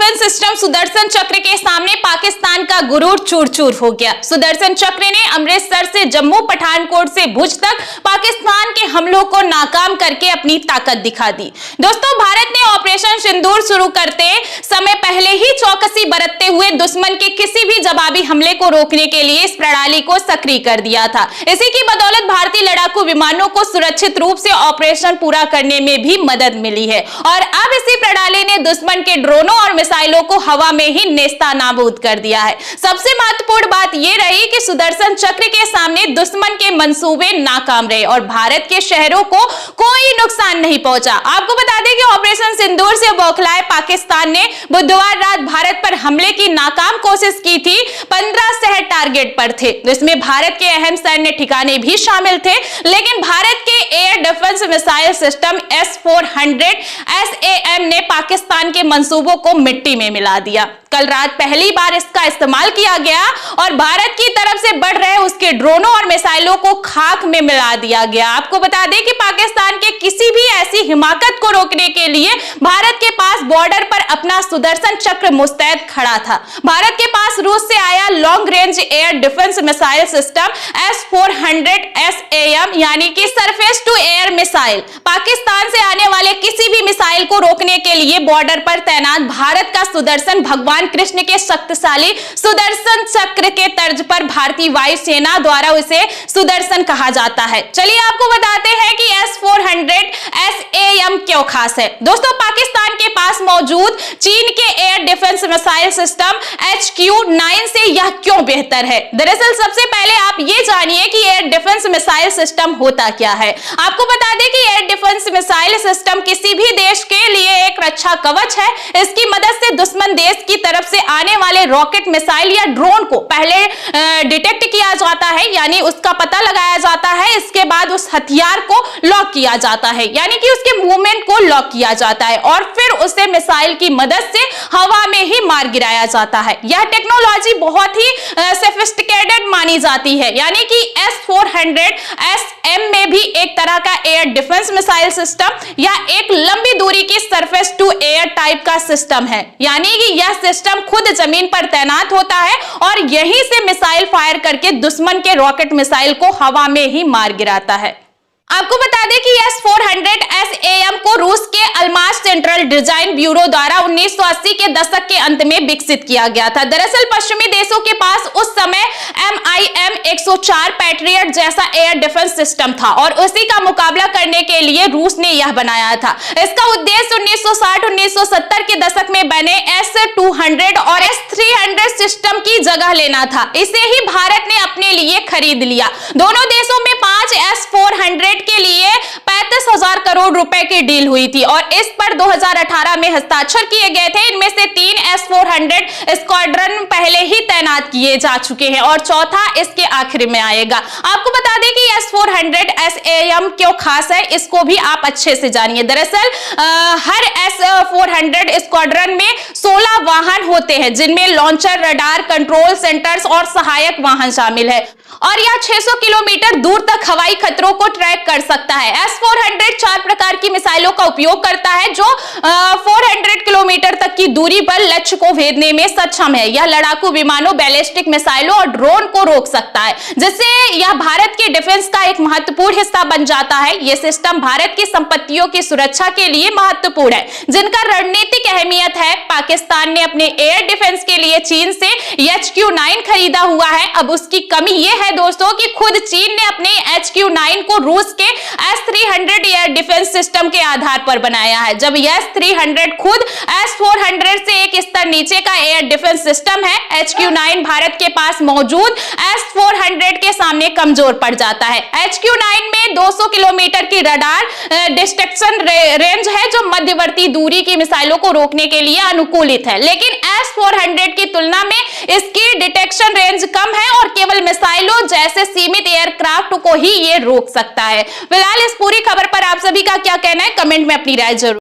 Defence system Sudarshan चक्र के सामने पाकिस्तान का गुरूर चूर चूर हो गया। सुदर्शन चक्र ने अमृतसर से जम्मू, पठानकोट से भुज तक पाकिस्तान के हमलों को नाकाम करके अपनी ताकत दिखा दी। दोस्तों, भारत ने ऑपरेशन सिंदूर शुरू करते समय पहले ही चौकसी बरतते हुए दुश्मन के किसी भी जवाबी हमले को रोकने के लिए इस प्रणाली को सक्रिय कर दिया था। इसी की बदौलत भारतीय लड़ाकू विमानों को सुरक्षित रूप से ऑपरेशन पूरा करने में भी मदद मिली है और अब इसी प्रणाली ने दुश्मन के ड्रोनों और मिसाइलों को हवा में ही नेस्तनाबूद कर दिया है। सबसे महत्वपूर्ण बात यह रही कि सुदर्शन चक्र के सामने दुश्मन के मंसूबे नाकाम रहे और भारत के शहरों को कोई नुकसान नहीं पहुंचा। आपको बता दें कि ऑपरेशन सिंदूर से बौखलाए पाकिस्तान ने बुधवार रात भारत पर हमले की नाकाम कोशिश की थी। 15 शहर टारगेट पर थे, जिसमें भारत के अहम सैन्य ठिकाने भी शामिल थे, लेकिन भारत के air defence missile system S-400 SAM ने पाकिस्तान के मंसूबों को मिट्टी में मिला दिया। कल रात पहली बार इसका इस्तेमाल किया गया और भारत की तरफ से बढ़ रहे उसके ड्रोनों और मिसाइलों को खाक में मिला दिया गया। आपको बता दें कि पाकिस्तान के किसी भी ऐसी हिमाकत को रोकने के लिए भारत के पास बॉर्डर पर अपना सुदर्शन चक्र मुस्तैद खड़ा था। भारत के पास रूस से आया long range air defence missile system S-400 SAM यानी कि surface to air missile Pakistan से आने वाले किसी भी मिसाइल को रोकने के लिए बॉर्डर पर तैनात भारत का सुदर्शन भगवान कृष्ण के शक्तिशाली सुदर्शन चक्र के तर्ज पर भारतीय वायुसेना द्वारा उसे सुदर्शन कहा जाता है। चलिए आपको बताते हैं कि S-400 SAM क्यों खास है। दोस्तों, पाकिस्तान के पास मौजूद चीन के air defence missile system HQ-9 से यह क्यों बेहतर है। दरअसल सबसे पहले आप ये जानिए कि एयर डिफेंस मिसाइल सिस्टम होता क्या है। आपको बता दें कि एयर डिफेंस मिसाइल सिस्टम किसी भी देश के लिए एक रक्षा कवच है। इसकी मदद से दुश्मन देश की तरफ से आने वाले रॉकेट, मिसाइल या ड्रोन को पहले डिटेक्ट किया जाता है, यानी उसका पता लगाया जाता है। इसके बाद उस हथियार को लॉक किया जाता है, यानी कि उसके मूवमेंट को लॉक किया जाता है और फिर उसे मिसाइल की मदद से हवा में ही मार गिराया जाता है। यह टेक्नोलॉजी बहुत ही सोफिस्टिकेटेड मानी जाती है, यानी कि S-400 SM में भी एक तरह का एयर डिफेंस मिसाइल सिस्टम या एक लंबी दूरी की सरफेस टू एयर टाइप का सिस्टम है, यानी कि यह सिस्टम खुद जमीन पर तैनात होता है और यहीं से मिसाइल फायर करके दुश्मन के रॉकेट, मिसाइल को हवा में ही मार गिराता है। आपको बता दें कि S-400 SAM को रूस के अल्मास सेंट्रल डिजाइन ब्यूरो द्वारा 1980 के दशक के अंत में विकसित किया गया था। दरअसल पश्चिमी देशों के पास उस समय MIM-104 पैट्रियट जैसा एयर डिफेंस सिस्टम था और उसी का मुकाबला करने के लिए रूस ने यह बनाया था। इसका उद्देश्य 1960-1970 के दशक में बने S-200 और S-300 सिस्टम की जगह लेना था। इसे ही भारत ने अपने लिए खरीद लिया। दोनों देशों में 5 S-400 के लिए 35,000 करोड़ रुपए की डील हुई थी और इस पर 2018 में हस्ताक्षर किए गए थे। इनमें से 3 S-400 स्क्वाड्रन पहले ही तैनात किए जा चुके हैं और चौथा इसके आखिर में आएगा। आपको बता दें कि S-400 SAM क्यों खास है, इसको भी आप अच्छे से जानिए। दरअसल हर S-400 स्क्वाड्रन में 16 वाहन होते हैं, जिनमें लॉन्चर, रडार, कंट्रोल सेंटर्स और सहायक वाहन शामिल है और यह 600 किलोमीटर दूर तक हवाई खतरों को ट्रैक कर सकता है। S-400 4 प्रकार की मिसाइलों का उपयोग करता है जो 400 किलोमीटर तक की दूरी पर लक्ष्य को भेदने में सक्षम है। यह लड़ाकू विमानों, बैलिस्टिक मिसाइलों और ड्रोन को रोक सकता है, जिससे यह भारत के डिफेंस का एक महत्वपूर्ण हिस्सा बन जाता है। यह सिस्टम भारत की संपत्तियों की सुरक्षा के लिए महत्वपूर्ण है, जिनका रणनीतिक अहमियत है। पाकिस्तान ने अपने एयर डिफेंस के लिए चीन से HQ-9 खरीदा हुआ है। अब उसकी कमी यह है दोस्तों कि खुद चीन ने अपने HQ-9 को रूस के S-300 एयर डिफेंस सिस्टम के आधार पर बनाया है। जब S-300 खुद S-400 से एक स्तर नीचे का एयर डिफेंस सिस्टम है, HQ-9 भारत के पास मौजूद S-400 के सामने कमजोर पड़ जाता है। HQ-9 में 200 किलोमीटर की रडार डिटेक्शन रेंज है, जो मध्यवर्ती दूरी की मिसाइलों को रोकने के लिए अनुकूलित है, लेकिन S-400 की तुलना में इसकी डिटेक्शन रेंज कम है और केवल मिसाइलों जैसे सीमित एयरक्राफ्ट को ही ये रोक सकता है। फिलहाल इस पूरी खबर पर आप सभी का क्या कहना है, कमेंट में अपनी राय जरूर